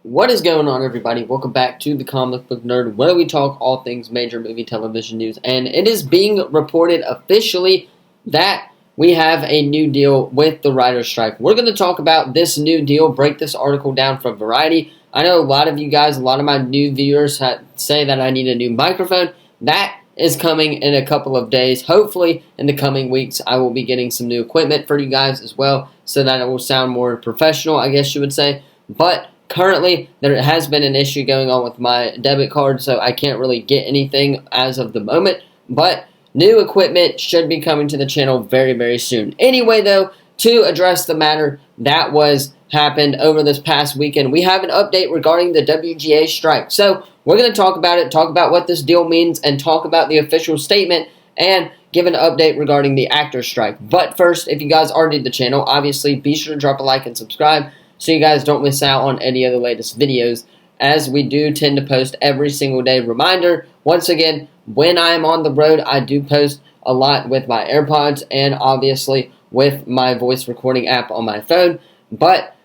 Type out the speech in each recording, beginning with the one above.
What is going on, everybody? Welcome back to the Comic Book Nerd, where we talk all things major movie television news. And it is being reported officially that we have a new deal with the writer's strike. We're going to talk about this new deal, break this article down from Variety. I know a lot of you guys, a lot of my new viewers say that I need a new microphone. That is coming in a couple of days. Hopefully, in the coming weeks, I will be getting some new equipment for you guys as well, so that it will sound more professional, I guess you would say. But currently, there has been an issue going on with my debit card, so I can't really get anything as of the moment. But new equipment should be coming to the channel very, very soon. Anyway, though, to address the matter that was happened over this past weekend, we have an update regarding the WGA strike. So we're going to talk about it, talk about what this deal means, and talk about the official statement, and give an update regarding the actor strike. But first, if you guys are new to the channel, obviously be sure to drop a like and subscribe, so you guys don't miss out on any of the latest videos, as we do tend to post every single day. Reminder, once again, when I am on the road, I do post a lot with my AirPods and obviously with my voice recording app on my phone, but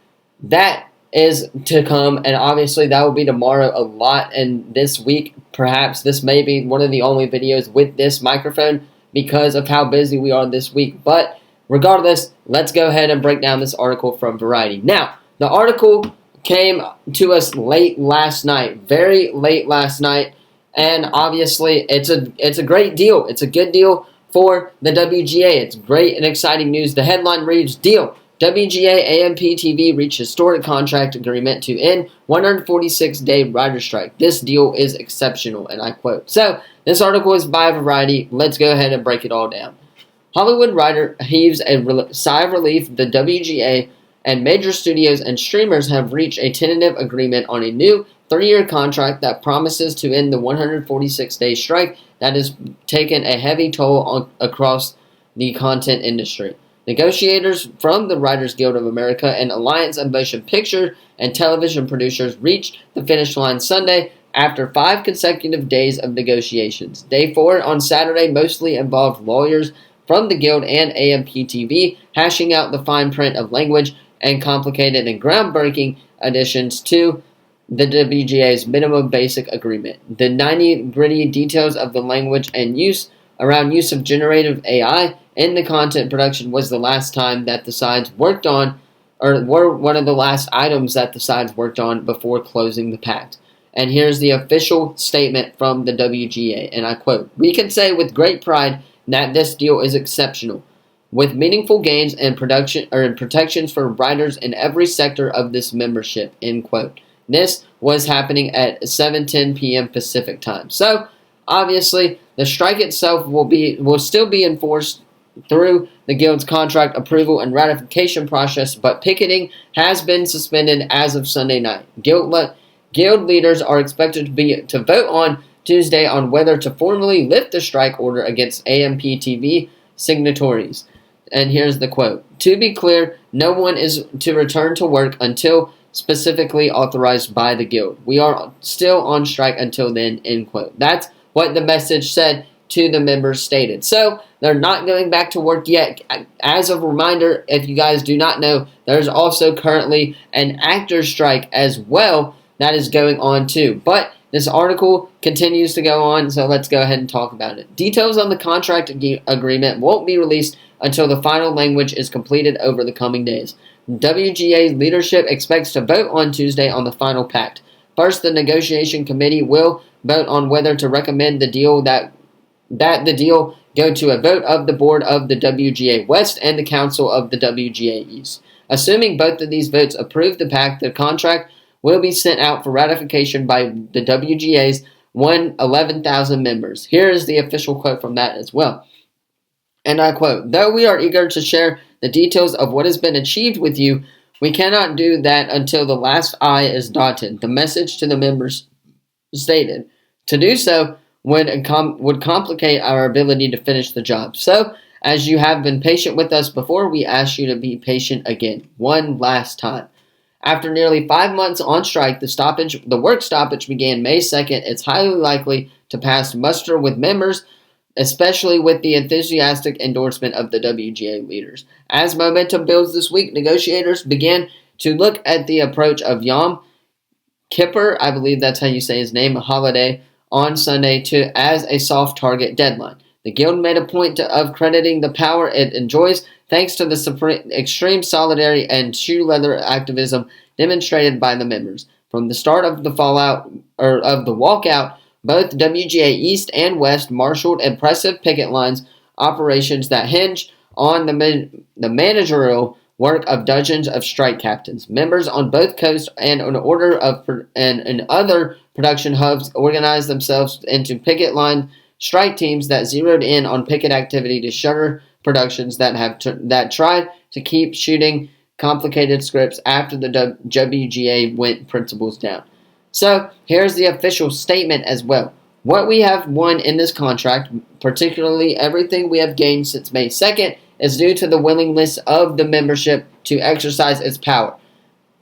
that is to come, and obviously that will be tomorrow a lot, and this week, perhaps this may be one of the only videos with this microphone because of how busy we are this week. But regardless, let's go ahead and break down this article from Variety. Now, the article came to us late last night, very late last night, and obviously it's a great deal. It's a good deal for the WGA. It's great and exciting news. The headline reads, "Deal. WGA AMP TV reached historic contract agreement to end 146-day writer strike. This deal is exceptional," and I quote. So, this article is by Variety. Let's go ahead and break it all down. Hollywood writer heaves a sigh of relief. The WGA and major studios and streamers have reached a tentative agreement on a new 3-year contract that promises to end the 146-day strike that has taken a heavy toll across the content industry. Negotiators from the Writers Guild of America and Alliance of Motion Picture and Television Producers reached the finish line Sunday after 5 consecutive days of negotiations. Day 4 on Saturday mostly involved lawyers from the Guild and AMP-TV hashing out the fine print of language and complicated and groundbreaking additions to the WGA's minimum basic agreement. The nitty-gritty details of the language and use of generative AI in the content production was the last time that the sides worked on, or were one of the last items that the sides worked on before closing the pact. And here's the official statement from the WGA, and I quote, "We can say with great pride that this deal is exceptional, with meaningful gains and protections for writers in every sector of this membership," end quote. This was happening at 7:10 p.m. Pacific time. So, obviously, the strike itself will still be enforced through the Guild's contract approval and ratification process, but picketing has been suspended as of Sunday night. Guild leaders are expected to vote on Tuesday on whether to formally lift the strike order against AMP-TV signatories. And here's the quote. "To be clear, no one is to return to work until specifically authorized by the Guild. We are still on strike until then," end quote. That's what the message said to the members stated. So, they're not going back to work yet. As a reminder, if you guys do not know, there's also currently an actor's strike as well that is going on too. But this article continues to go on, so let's go ahead and talk about it. Details on the contract agreement won't be released until the final language is completed over the coming days. WGA leadership expects to vote on Tuesday on the final pact. First, the negotiation committee will vote on whether to recommend the deal that the deal go to a vote of the board of the WGA West and the council of the WGA East. Assuming both of these votes approve the pact, the contract will be sent out for ratification by the WGA's 11,000 members. Here is the official quote from that as well. And I quote, "Though we are eager to share the details of what has been achieved with you, we cannot do that until the last I is dotted," the message to the members stated. "To do so would complicate our ability to finish the job. So, as you have been patient with us before, we ask you to be patient again, one last time." After nearly 5 months on strike, the work stoppage began May 2nd. It's highly likely to pass muster with members, especially with the enthusiastic endorsement of the WGA leaders. As momentum builds this week, negotiators began to look at the approach of Yom Kipper, I believe that's how you say his name, Holiday, on Sunday as a soft target deadline. The Guild made a point of crediting the power it enjoys thanks to the extreme solidarity and shoe leather activism demonstrated by the members. From the start of the walkout, both WGA East and West marshaled impressive picket lines operations that hinge on the managerial work of dozens of strike captains. Members on both coasts and in other production hubs organized themselves into picket line strike teams that zeroed in on picket activity to shutter productions that tried to keep shooting complicated scripts after the WGA went principles down. So here's the official statement as well. What we have won in this contract, particularly everything we have gained since May 2nd, is due to the willingness of the membership to exercise its power,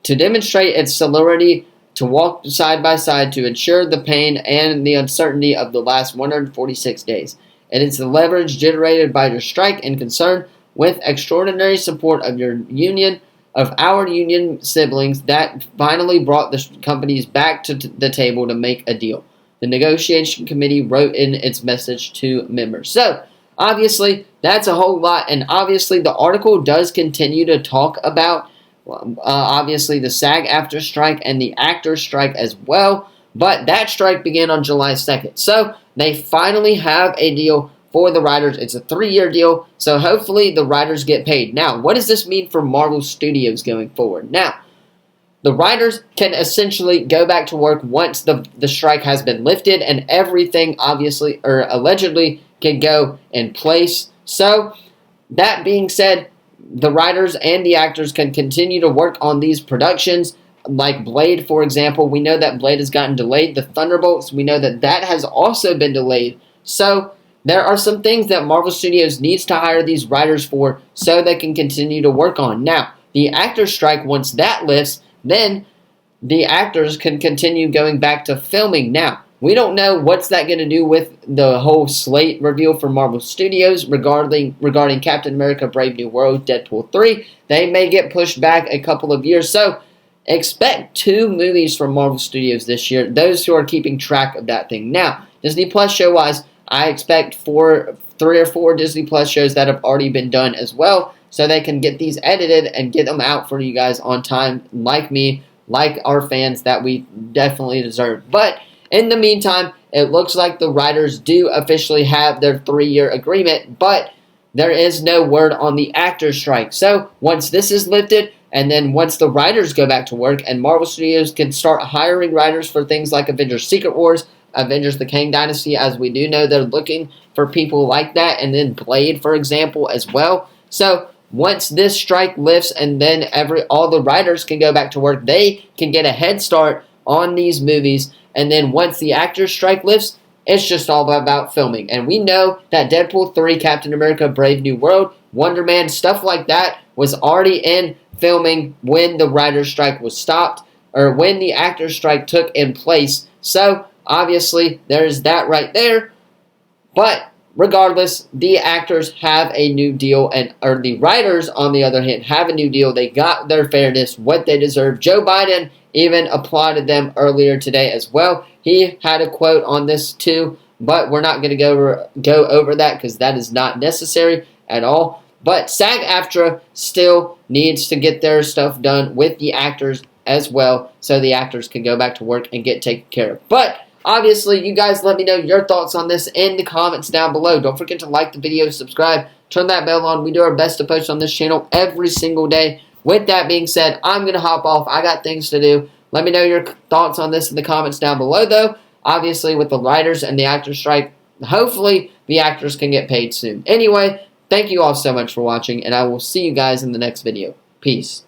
to demonstrate its solidarity, to walk side by side to ensure the pain and the uncertainty of the last 146 days. It is the leverage generated by your strike and concern with extraordinary support of our union siblings that finally brought the companies back to the table to make a deal. The negotiation committee wrote in its message to members. So, obviously, that's a whole lot, and obviously the article does continue to talk about obviously the SAG-AFTRA strike and the actors strike as well, but that strike began on July 2nd. So they finally have a deal for the writers. It's a 3-year deal, so hopefully the writers get paid. Now, what does this mean for Marvel Studios going forward? Now, the writers can essentially go back to work once the strike has been lifted and everything obviously or allegedly can go in place. So, that being said, the writers and the actors can continue to work on these productions, like Blade, for example. We know that Blade has gotten delayed. The Thunderbolts, we know that has also been delayed. So, there are some things that Marvel Studios needs to hire these writers for so they can continue to work on. Now, the actors strike, once that lifts, then the actors can continue going back to filming. Now, we don't know what's that going to do with the whole slate reveal for Marvel Studios regarding Captain America Brave New World, Deadpool 3. They may get pushed back a couple of years. So, expect 2 movies from Marvel Studios this year, those who are keeping track of that thing. Now, Disney Plus show-wise, I expect 3 or 4 Disney Plus shows that have already been done as well, so they can get these edited and get them out for you guys on time, like me, like our fans that we definitely deserve. But in the meantime, it looks like the writers do officially have their 3-year agreement, but there is no word on the actors strike. So once this is lifted, and then once the writers go back to work, and Marvel Studios can start hiring writers for things like Avengers Secret Wars, Avengers the Kang Dynasty, as we do know they're looking for people like that, and then Blade, for example, as well. So once this strike lifts and then all the writers can go back to work, they can get a head start on these movies. And then once the actors strike lifts, it's just all about filming. And we know that Deadpool 3, Captain America Brave New World, Wonder Man, stuff like that was already in filming when the writers strike was stopped, or when the actors strike took in place. So obviously there's that right there. But regardless, the actors have a new deal, or the writers, on the other hand, have a new deal. They got their fairness, what they deserve. Joe Biden even applauded them earlier today as well. He had a quote on this too, but we're not going to go over that because that is not necessary at all. But SAG-AFTRA still needs to get their stuff done with the actors as well, so the actors can go back to work and get taken care of. But obviously, you guys let me know your thoughts on this in the comments down below. Don't forget to like the video, subscribe, turn that bell on. We do our best to post on this channel every single day. With that being said, I'm going to hop off. I got things to do. Let me know your thoughts on this in the comments down below, though. Obviously, with the writers and the actors strike, hopefully the actors can get paid soon. Anyway, thank you all so much for watching, and I will see you guys in the next video. Peace.